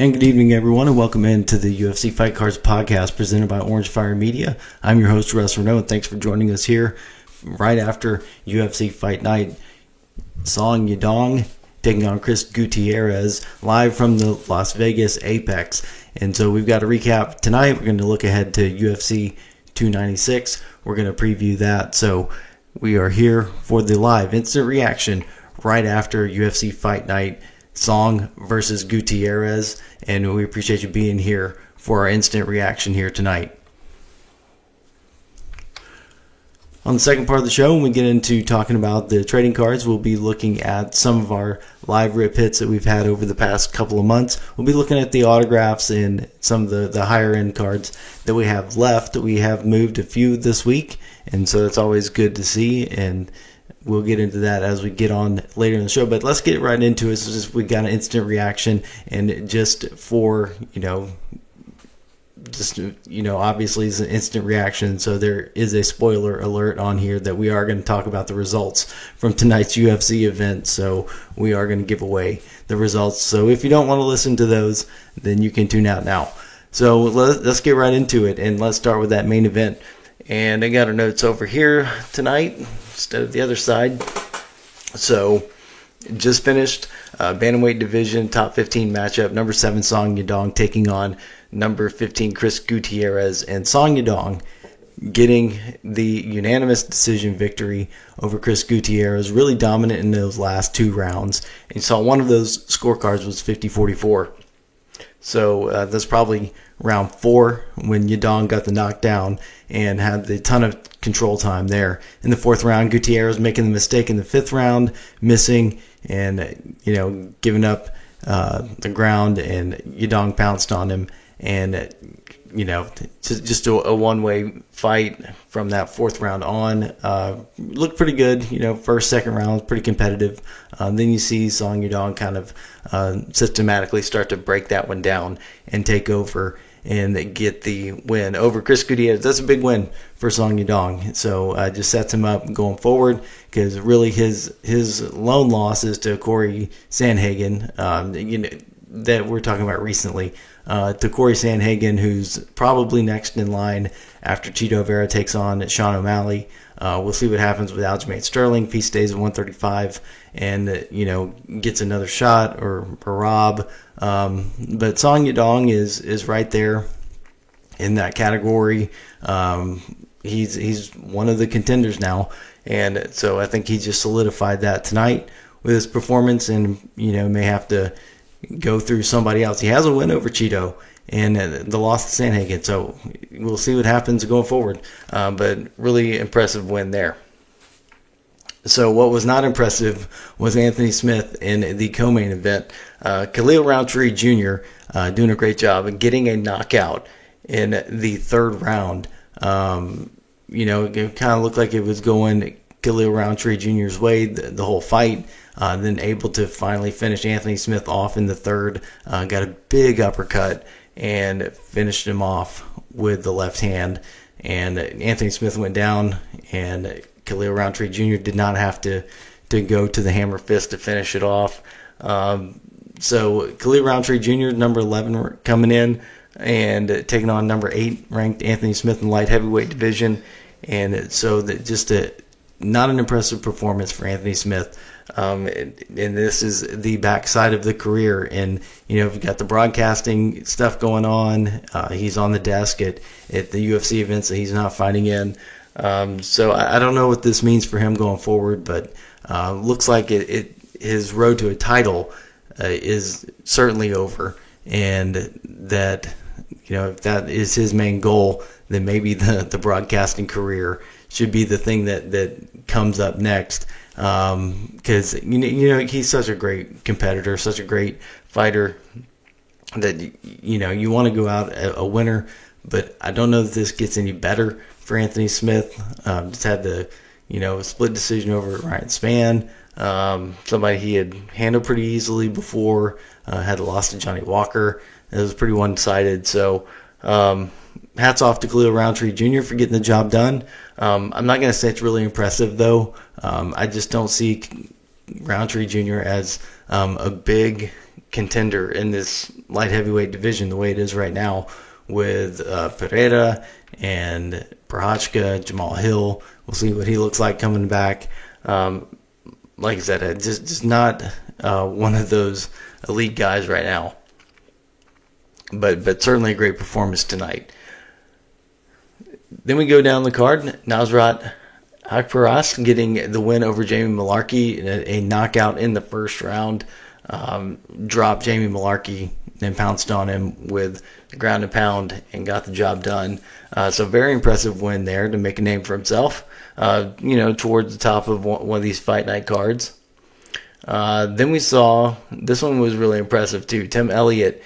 And good evening, everyone, and welcome into the UFC Fight Cards podcast presented by Orange Fire Media. I'm your host, Russ Renaud, and thanks for joining us here right after UFC Fight Night. Song Yadong taking on Chris Gutierrez live from the Las Vegas Apex. And so we've got a recap tonight. We're going to look ahead to UFC 296. We're going to preview that. So we are here for the live instant reaction right after UFC Fight Night. Song versus Gutierrez, and we appreciate you being here for our instant reaction here tonight. On the second part of the show, when we get into talking about the trading cards, we'll be looking at some of our live rip hits that we've had over the past couple of months. We'll be looking at the autographs and some of the higher end cards that we have left. We have moved a few this week, and so that's always good to see, and we'll get into that as we get on later in the show. But let's get right into it. So just, we got an instant reaction, and just for, obviously it's an instant reaction. So there is a spoiler alert on here that we are going to talk about the results from tonight's UFC event. So we are going to give away the results. So if you don't want to listen to those, then you can tune out now. So let's get right into it, and let's start with that main event. And I got our notes over here tonight instead of the other side. So just finished bantamweight division top 15 matchup. Number 7 Song Yadong taking on number 15 Chris Gutierrez, and Song Yadong getting the unanimous decision victory over Chris Gutierrez. Really dominant in those last 2 rounds. And you saw one of those scorecards was 50-44. So that's probably round 4 when Yadong got the knockdown and had the ton of control time there. In the 4th round, Gutierrez making the mistake in the 5th round, missing and, giving up the ground, and Yadong pounced on him. And, just a one-way fight from that 4th round on. Looked pretty good, first, second round was pretty competitive. Then you see Song Yadong kind of systematically start to break that one down and take over and get the win over Chris Gutierrez. That's a big win for Song Yadong. So just sets him up going forward, because really his lone loss is to Corey Sandhagen, that we're talking about recently. To Corey Sandhagen, who's probably next in line after Chito Vera takes on Sean O'Malley. We'll see what happens with Aljamain Sterling if he stays at 135 and gets another shot, or Rob. But Song Yadong is right there in that category. He's one of the contenders now, and so I think he just solidified that tonight with his performance, and may have to go through somebody else. He has a win over Chito and the loss to Sandhagen, so we'll see what happens going forward. But really impressive win there. So what was not impressive was Anthony Smith in the co-main event. Khalil Rountree Jr. Doing a great job and getting a knockout in the 3rd round. It kind of looked like it was going Khalil Rountree Jr.'s way the whole fight. Then able to finally finish Anthony Smith off in the 3rd. Got a big uppercut and finished him off with the left hand. And Anthony Smith went down, and Khalil Rountree Jr. did not have to go to the hammer fist to finish it off. So Khalil Rountree Jr., number 11, coming in and taking on number 8 ranked Anthony Smith in the light heavyweight division. And so not an impressive performance for Anthony Smith. And this is the backside of the career. And, we've got the broadcasting stuff going on. He's on the desk at the UFC events that he's not fighting in. So I don't know what this means for him going forward, but looks like his road to a title is certainly over. And that, if that is his main goal, then maybe the broadcasting career should be the thing that comes up next. Because he's such a great competitor, such a great fighter, that you want to go out a winner. But I don't know that this gets any better for Anthony Smith. Just had the split decision over Ryan Spann, somebody he had handled pretty easily before. Had a loss to Johnny Walker. It was pretty one-sided. So hats off to Khalil Rountree Jr. for getting the job done. I'm not going to say it's really impressive, though. I just don't see Rountree Jr. as a big contender in this light heavyweight division the way it is right now with Pereira and Prochazka, Jamal Hill. We'll see what he looks like coming back. Like I said, just not one of those elite guys right now. But certainly a great performance tonight. Then we go down the card. Nasrat Haqparast getting the win over Jamie Mullarkey, a knockout in the first round. Dropped Jamie Mullarkey, then pounced on him with the ground and pound and got the job done. So very impressive win there to make a name for himself, towards the top of one of these fight night cards. Then we saw, this one was really impressive too, Tim Elliott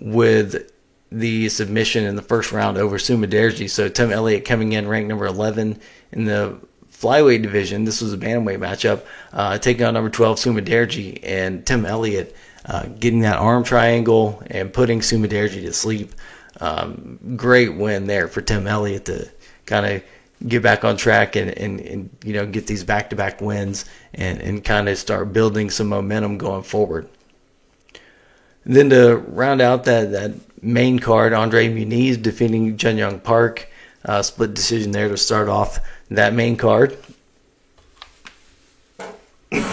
with the submission in the first round over Sumudaerji. So Tim Elliott coming in ranked number 11 in the flyweight division. This was a bantamweight matchup, taking on number 12 Sumudaerji, and Tim Elliott getting that arm triangle and putting Sumudaerji to sleep. Great win there for Tim Elliott to kind of get back on track and get these back-to-back wins and kind of start building some momentum going forward. And then to round out that main card, Andre Muniz defeating Jun Young Park. Split decision there to start off that main card. Then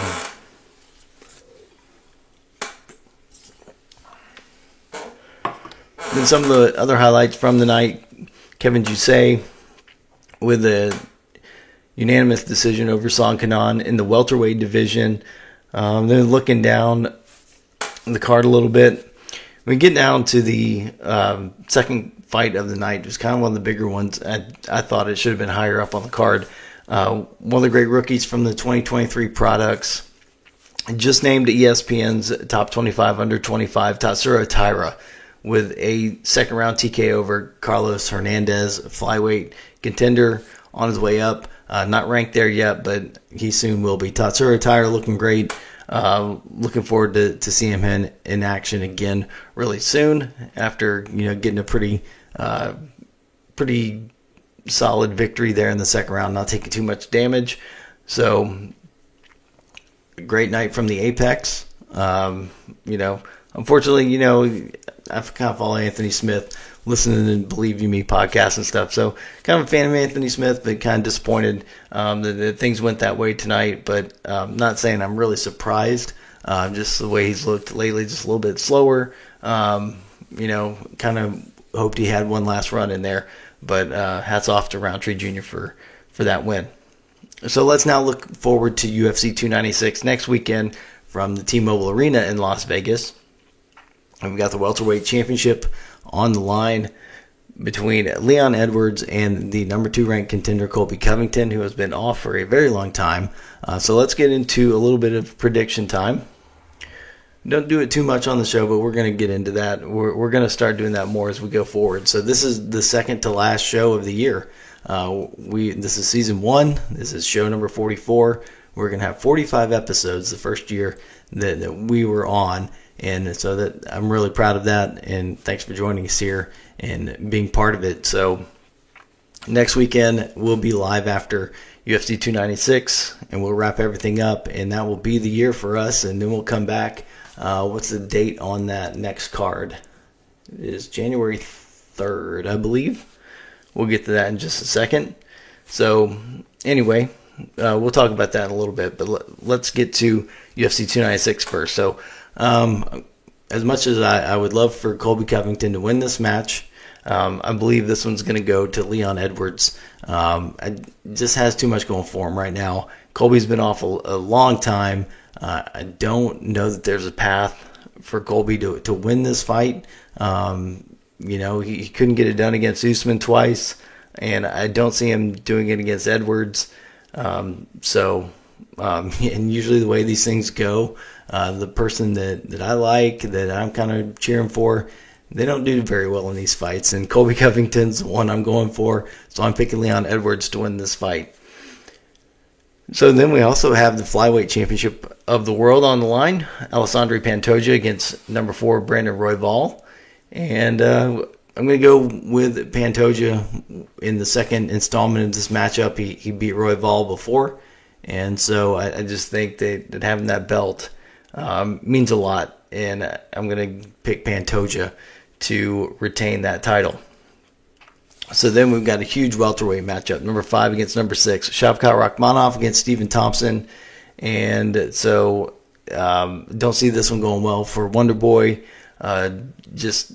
some of the other highlights from the night, Kevin Jousset with a unanimous decision over Song Kanan in the welterweight division. Then looking down the card a little bit, we get down to the second fight of the night. It was kind of one of the bigger ones. I thought it should have been higher up on the card. One of the great rookies from the 2023 products, just named ESPN's top 25 under 25, Tatsuro Taira, with a second round TK over Carlos Hernandez, flyweight contender on his way up. Not ranked there yet, but he soon will be. Tatsuro Taira looking great. Looking forward to seeing him in action again really soon after getting a pretty solid victory there in the second round, not taking too much damage. So great night from the Apex. Unfortunately, I've kind of followed Anthony Smith, listening to Believe You Me podcast and stuff. So kind of a fan of Anthony Smith, but kind of disappointed that things went that way tonight. But not saying I'm really surprised. Just the way he's looked lately, just a little bit slower. Kind of hoped he had one last run in there. But hats off to Roundtree Jr. for that win. So let's now look forward to UFC 296 next weekend from the T-Mobile Arena in Las Vegas. And we've got the welterweight championship on the line between Leon Edwards and the number 2 ranked contender Colby Covington, who has been off for a very long time. So let's get into a little bit of prediction time. Don't do it too much on the show, but we're going to get into that. We're going to start doing that more as we go forward. So this is the second to last show of the year. This is season 1. This is show number 44. We're going to have 45 episodes the first year that we were on. And so that I'm really proud of that, and thanks for joining us here and being part of it. So next weekend we'll be live after UFC 296, and we'll wrap everything up, and that will be the year for us. And then we'll come back. What's the date on that next card? It is January 3rd, I believe. We'll get to that in just a second. So anyway, we'll talk about that in a little bit, but let's get to UFC 296 first. So as much as I would love for Colby Covington to win this match, I believe this one's going to go to Leon Edwards. Just has too much going for him right now. Colby's been off a long time. I don't know that there's a path for Colby to win this fight. He couldn't get it done against Usman twice, and I don't see him doing it against Edwards. And usually the way these things go, the person that I like, that I'm kind of cheering for, they don't do very well in these fights. And Colby Covington's the one I'm going for, so I'm picking Leon Edwards to win this fight. So then we also have the flyweight championship of the world on the line. Alessandro Pantoja against number 4 Brandon Royval. And I'm going to go with Pantoja in the second installment of this matchup. He beat Royval before. And so I just think that having that belt means a lot and I'm going to pick Pantoja to retain that title. So then we've got a huge welterweight matchup, number 5 against number 6. Shavkat Rakhmonov against Stephen Thompson. And so don't see this one going well for Wonder Boy. Just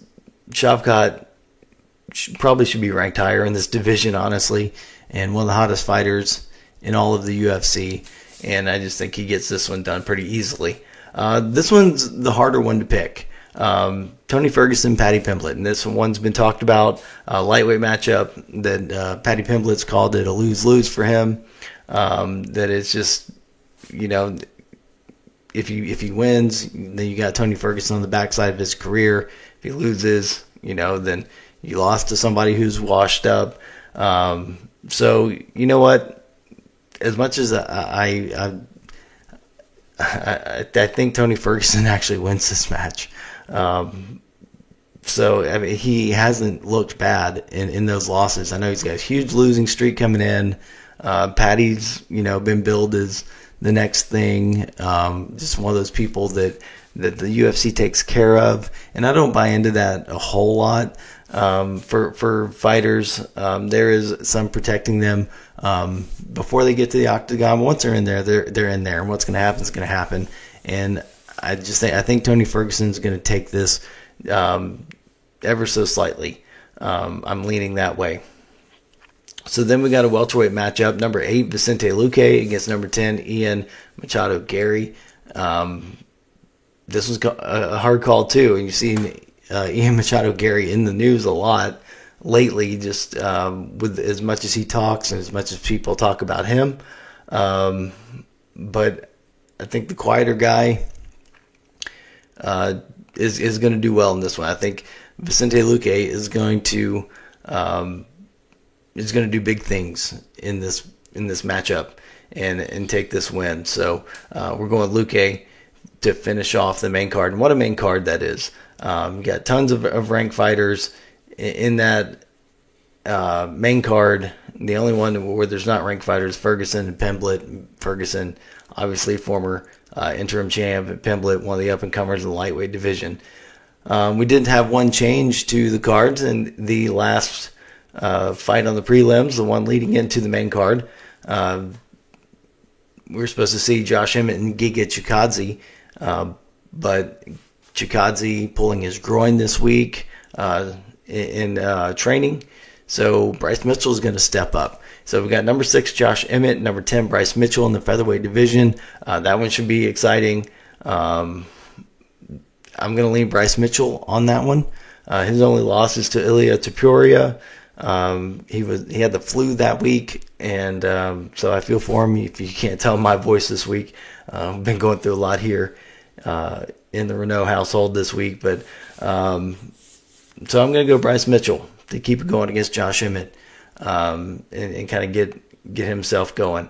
Shavkat probably should be ranked higher in this division, honestly, and one of the hottest fighters in all of the UFC. And I just think he gets this one done pretty easily. This one's the harder one to pick. Tony Ferguson, Paddy Pimblett, and this one's been talked about. Lightweight matchup that Paddy Pimblett's called it a lose-lose for him. That it's just, if he wins, then you got Tony Ferguson on the backside of his career. If he loses, then you lost to somebody who's washed up. So you know what? As much as I think Tony Ferguson actually wins this match. So I mean, he hasn't looked bad in those losses. I know he's got a huge losing streak coming in. Paddy's been billed as the next thing. Just one of those people that the UFC takes care of, and I don't buy into that a whole lot. For fighters, there is some protecting them before they get to the octagon. Once they're in there, they're in there, and what's going to happen is going to happen. And I think Tony Ferguson's going to take this ever so slightly. I'm leaning that way. So then we got a welterweight matchup. Number 8, Vicente Luque against number 10, Ian Machado Gary. This was a hard call too, and you've seen Ian Machado Gary in the news a lot lately, just with as much as he talks and as much as people talk about him. But I think the quieter guy is going to do well in this one. I think Vicente Luque is going to do big things in this matchup and take this win. So we're going Luque to finish off the main card, and what a main card that is. You got tons of ranked fighters in that main card. The only one where there's not ranked fighters, Ferguson and Pimblett. Ferguson, obviously former interim champ, and Pimblett, one of the up-and-comers in the lightweight division. We did have one change to the cards in the last fight on the prelims, the one leading into the main card. We were supposed to see Josh Emmett and Giga Chikadze, but Chikadze pulling his groin this week in training. So Bryce Mitchell is going to step up. So we've got number 6, Josh Emmett, number 10, Bryce Mitchell in the featherweight division. That one should be exciting. I'm going to lean Bryce Mitchell on that one. His only loss is to Ilia Topuria. He had the flu that week, and so I feel for him. If you can't tell my voice this week, I've been going through a lot here in the Renault household this week. But so I'm going to go Bryce Mitchell to keep it going against Josh Emmett and kind of get himself going.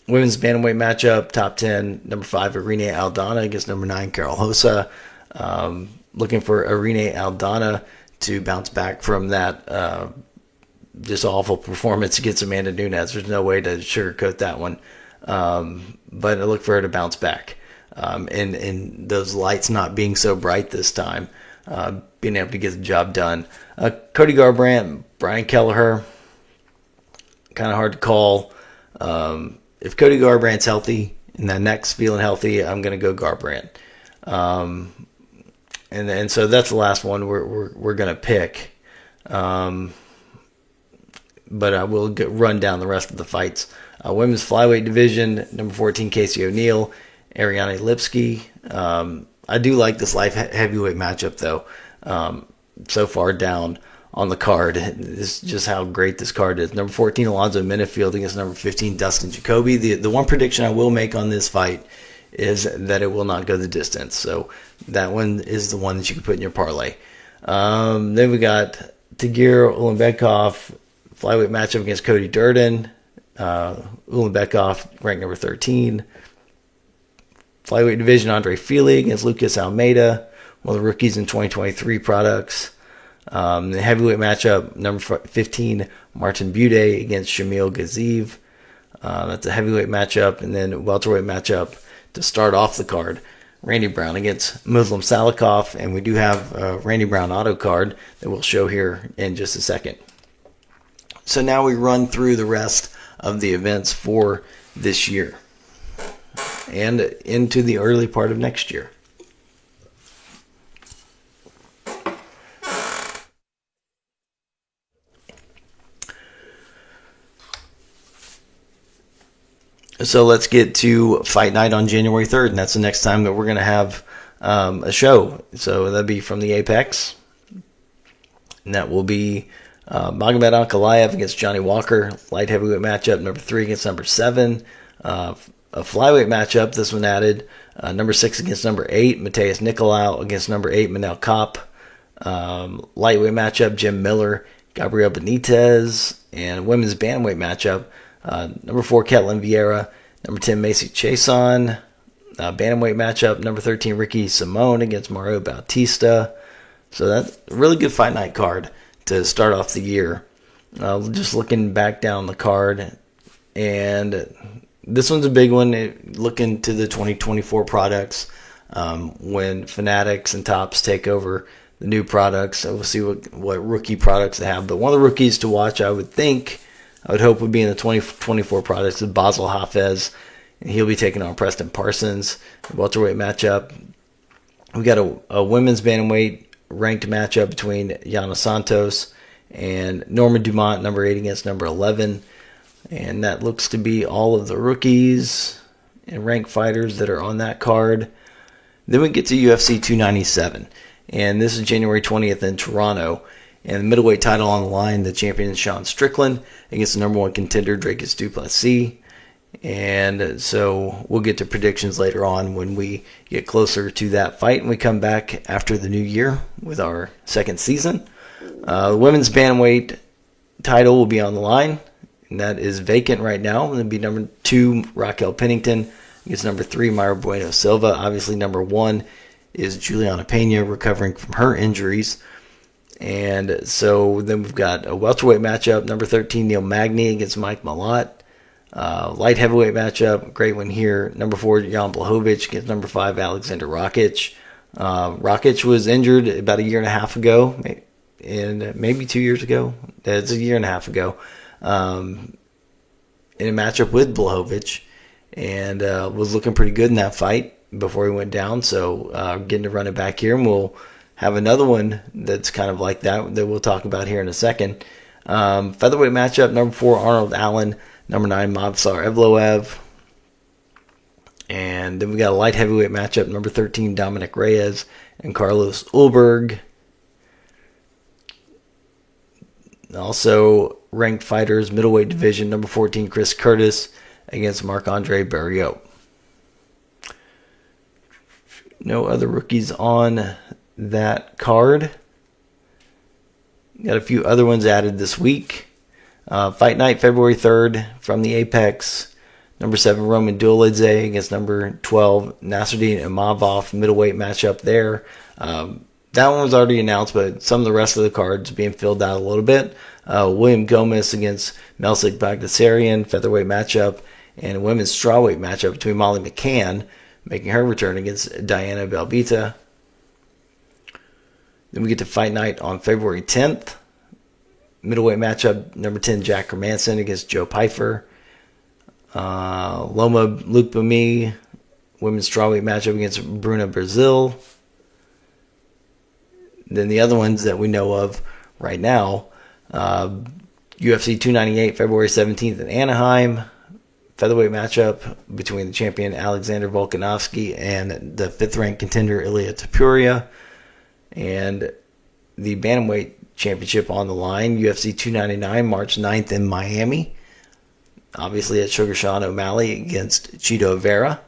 Women's bantamweight matchup, top 10, number 5, Irene Aldana against number 9, Carol Hosa. Looking for Irene Aldana to bounce back from that just awful performance against Amanda Nunes. There's no way to sugarcoat that one. But I look for her to bounce back. And those lights not being so bright this time, being able to get the job done. Cody Garbrandt, Brian Kelleher, kind of hard to call. If Cody Garbrandt's healthy and that neck's feeling healthy, I'm going to go Garbrandt. And so that's the last one we're going to pick. But I will run down the rest of the fights. Women's flyweight division, number 14, Casey O'Neill, Ariane Lipski. I do like this light heavyweight matchup, though. So far down on the card. This is just how great this card is. Number 14, Alonzo Minifield against number 15, Dustin Jacoby. The one prediction I will make on this fight is that it will not go the distance. So that one is the one that you can put in your parlay. Then we got Tagir Ulanbekov, flyweight matchup against Cody Durden. Ulanbekov ranked number 13. Flyweight division, Andre Fili against Lucas Almeida, one of the rookies in 2023 products. The heavyweight matchup, number 15, Martin Buday against Shamil Gaziev. That's a heavyweight matchup. And then welterweight matchup to start off the card. Randy Brown against Muslim Salikov, and we do have a Randy Brown auto card that we'll show here in just a second. So now we run through the rest of the events for this year and into the early part of next year. So let's get to Fight Night on January 3rd, and that's the next time that we're going to have a show. So that'll be from the Apex, and that will be Magomed Ankalaev against Johnny Walker, light heavyweight matchup, number 3 against number 7. A flyweight matchup, this one added, number 6 against number 8, Mateus Nicolau against number 8, Manel Kopp. Lightweight matchup, Jim Miller, Gabriel Benitez, and women's bantamweight matchup, number 4, Ketlin Vieira, number 10, Macy Chiasson. Bantamweight matchup, number 13, Ricky Simone against Mario Bautista. So that's a really good Fight Night card to start off the year. Just looking back down the card, and this one's a big one. Looking to the 2024 products, when Fanatics and Topps take over the new products. So we'll see what rookie products they have. But one of the rookies to watch, I would hope would be in the 2024 products is Basel Hafez, and he'll be taking on Preston Parsons, welterweight matchup. We got a women's bantamweight ranked matchup between Yana Santos and Norma Dumont, number 8 against number 11. And that looks to be all of the rookies and ranked fighters that are on that card. Then we get to UFC 297. And this is January 20th in Toronto. And the middleweight title on the line, the champion Sean Strickland against the number 1 contender, Dricus du Plessis. And so we'll get to predictions later on when we get closer to that fight and we come back after the new year with our second season. The women's bantamweight title will be on the line, and that is vacant right now. It'll be number 2, Raquel Pennington against number 3, Mayra Bueno Silva. Obviously, number 1 is Juliana Pena, recovering from her injuries. And so then we've got a welterweight matchup, number 13, Neil Magny against Mike Malott. Light heavyweight matchup, great one here. Number 4, Jan Blachowicz against number 5, Alexander Rakic. Rakic was injured about a year and a half ago, and maybe 2 years ago. It's a year and a half ago, in a matchup with Blachowicz, and was looking pretty good in that fight before he went down. So getting to run it back here, and we'll have another one that's kind of like that we'll talk about here in a second. Featherweight matchup, number 4, Arnold Allen, number 9, Movsar Evloev. And then we got a light heavyweight matchup, number 13, Dominic Reyes and Carlos Ulberg. Also, ranked fighters, middleweight division, number 14, Chris Curtis against Marc-Andre Barriault. No other rookies on that card. Got a few other ones added this week. Fight Night, February 3rd, from the Apex. Number 7, Roman Dolidze against number 12, Nasruddin Imavov, middleweight matchup there. That one was already announced, but some of the rest of the cards being filled out a little bit. William Gomez against Melsik Bagdasaryan, featherweight matchup, and a women's strawweight matchup between Molly McCann, making her return against Diana Belbita. Then we get to Fight Night on February 10th. Middleweight matchup, number 10, Jack Hermanson against Joe Pyfer. Loma Lukbami, women's strawweight matchup against Bruna Brazil. Then the other ones that we know of right now, UFC 298, February 17th in Anaheim. Featherweight matchup between the champion Alexander Volkanovski and the 5th-ranked contender Ilia Topuria. And the bantamweight championship on the line, UFC 299, March 9th in Miami. Obviously at Sugar Sean O'Malley against Chito Vera.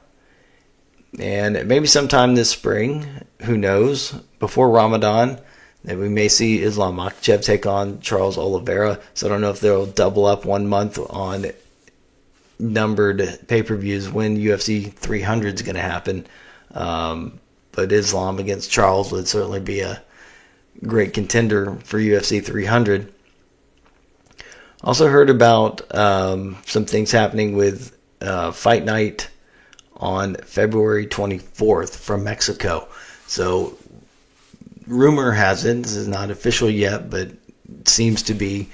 And maybe sometime this spring, who knows, before Ramadan, that we may see Islam Makhachev take on Charles Oliveira. So I don't know if they'll double up 1 month on numbered pay-per-views when UFC 300 is going to happen. But Islam against Charles would certainly be a great contender for UFC 300. Also heard about some things happening with Fight Night on February 24th from Mexico. So rumor has it, this is not official yet, but it seems to be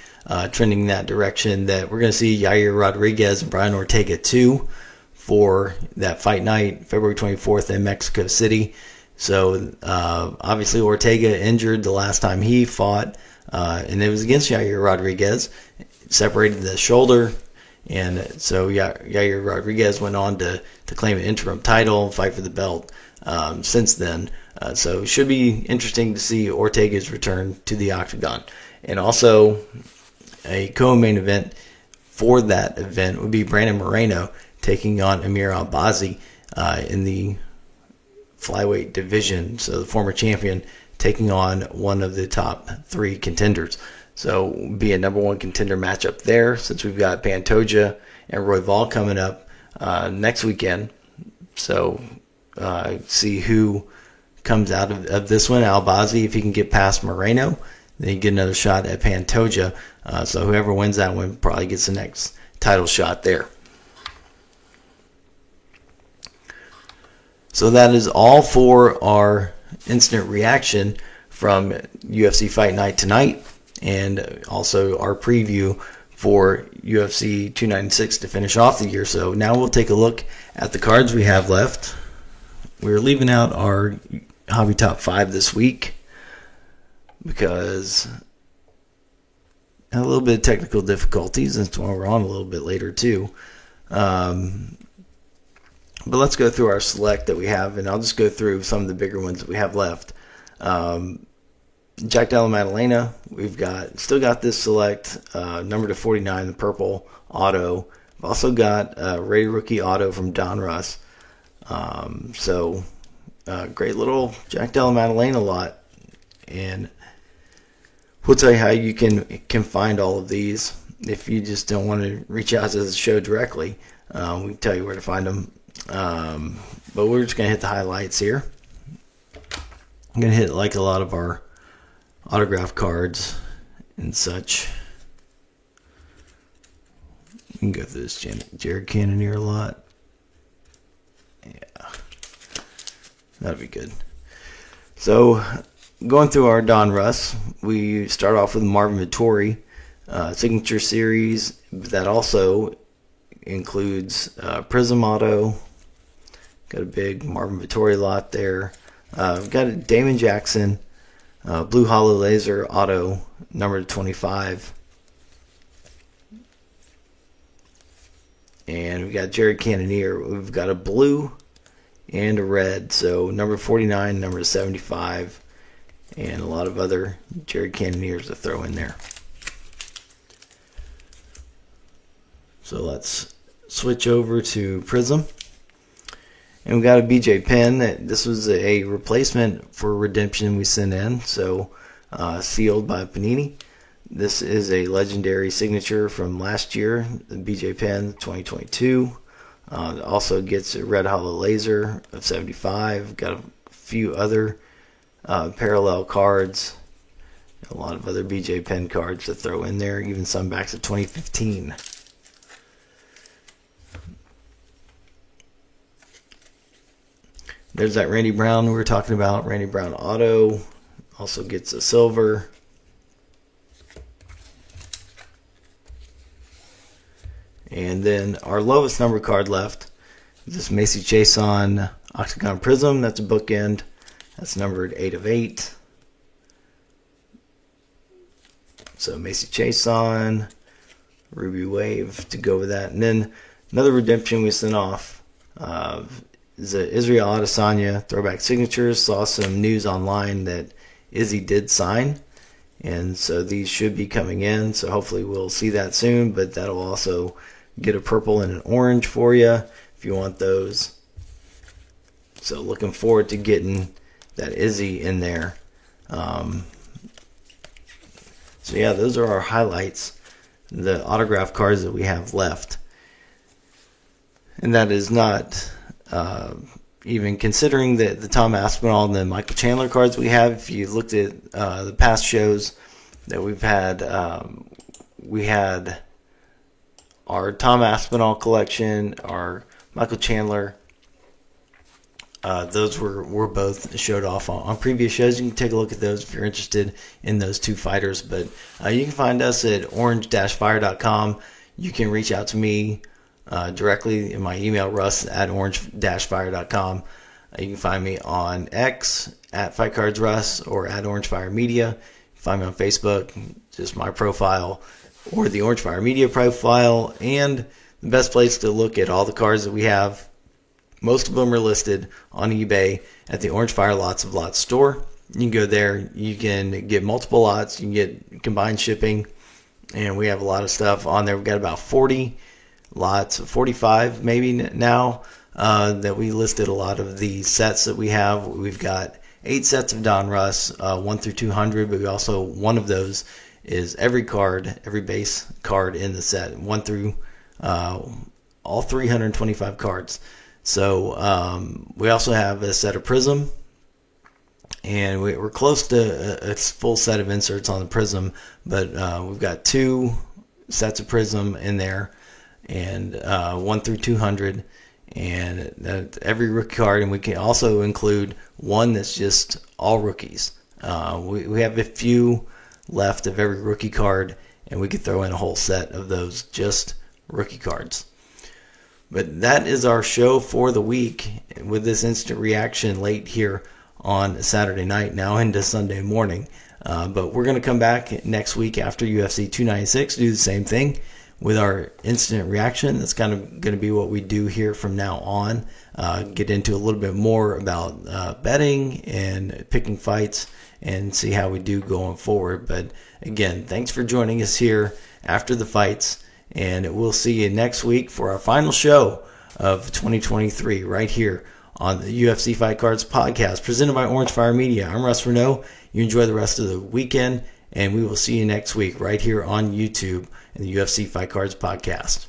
trending in that direction, that we're going to see Yair Rodriguez and Brian Ortega 2 for that fight night, February 24th in Mexico City. So obviously Ortega injured the last time he fought, and it was against Yair Rodriguez, separated the shoulder, and so Yair Rodriguez went on to claim an interim title, fight for the belt since then. So it should be interesting to see Ortega's return to the octagon. And also a co-main event for that event would be Brandon Moreno taking on Amir Albazi in the flyweight division. So the former champion taking on one of the top 3 contenders. So be a number 1 contender matchup there, since we've got Pantoja and Royval coming up next weekend. So see who comes out of this one. Albazi, if he can get past Moreno, then you get another shot at Pantoja. So whoever wins that one probably gets the next title shot there. So that is all for our instant reaction from UFC Fight Night tonight, and also our preview for UFC 296 to finish off the year. So now we'll take a look at the cards we have left. We're leaving out our Hobby Top 5 this week because a little bit of technical difficulties, and that's why we're on a little bit later too. But let's go through our select that we have, and I'll just go through some of the bigger ones that we have left. Jack Della Maddalena, we've still got this select, number to 49, the purple auto. We've also got rated rookie auto from Don Russ. So great little Jack Della Maddalena lot, and we'll tell you how you can find all of these if you just don't want to reach out to the show directly. We can tell you where to find them. But we're just going to hit the highlights here. I'm going to hit like a lot of our autograph cards and such. You can go through this Jared Cannonier a lot. Yeah, that'd be good. So going through our Don Russ, we start off with Marvin Vettori signature series. That also includes Prism auto. Got a big Marvin Vettori lot there. We've got a Damon Jackson blue hollow laser auto, number 25. And we've got Jared Cannonier. We've got a blue and a red. So number 49, number 75, and a lot of other Jared Cannoniers to throw in there. So let's switch over to Prism. And we got a BJ Penn. This was a replacement for Redemption we sent in, so sealed by Panini. This is a legendary signature from last year, the BJ Penn 2022. Also gets a red hollow laser of 75. Got a few other parallel cards. A lot of other BJ Penn cards to throw in there, even some backs of 2015. There's that Randy Brown we were talking about. Randy Brown auto. Also gets a silver. And then our lowest number card left is this Macy Chiasson Octagon Prism. That's a bookend. That's numbered 8 of 8. So Macy Chiasson, Ruby Wave to go with that. And then another redemption we sent off. Is Israel Adesanya throwback signatures. Saw some news online that Izzy did sign, and so these should be coming in. So hopefully we'll see that soon. But that'll also get a purple and an orange for you if you want those. So looking forward to getting that Izzy in there. So yeah, those are our highlights, the autograph cards that we have left, and that is not. Even considering the Tom Aspinall and the Michael Chandler cards we have. If you looked at the past shows that we've had, we had our Tom Aspinall collection, our Michael Chandler those were both showed off on previous shows. You can take a look at those if you're interested in those two fighters. But you can find us at orange-fire.com. You can reach out to me directly in my email, russ@orange-fire.com. You can find me on X at FightCardsRuss or at OrangeFire Media. You can find me on Facebook, just my profile, or the Orange Fire Media profile. And the best place to look at all the cards that we have, most of them are listed on eBay at the Orange Fire Lots of Lots store. You can go there. You can get multiple lots. You can get combined shipping. And we have a lot of stuff on there. We've got about 40 lots, 45 maybe now, that we listed a lot of the sets that we have. We've got 8 sets of Donruss, 1 through 200, but we also, one of those is every base card in the set, 1 through all 325 cards. So we also have a set of Prism, and we're close to a full set of inserts on the Prism, but we've got 2 sets of Prism in there, and 1 through 200, and every rookie card, and we can also include one that's just all rookies. We have a few left of every rookie card, and we could throw in a whole set of those just rookie cards. But that is our show for the week, with this instant reaction late here on Saturday night, now into Sunday morning. But we're going to come back next week after UFC 296, do the same thing with our instant reaction. That's kind of going to be what we do here from now on. Get into a little bit more about betting and picking fights and see how we do going forward. But again, thanks for joining us here after the fights, and we'll see you next week for our final show of 2023 right here on the UFC Fight Cards podcast presented by Orange Fire Media. I'm Russ Renault. You enjoy the rest of the weekend, and we will see you next week right here on YouTube in the UFC Fight Cards podcast.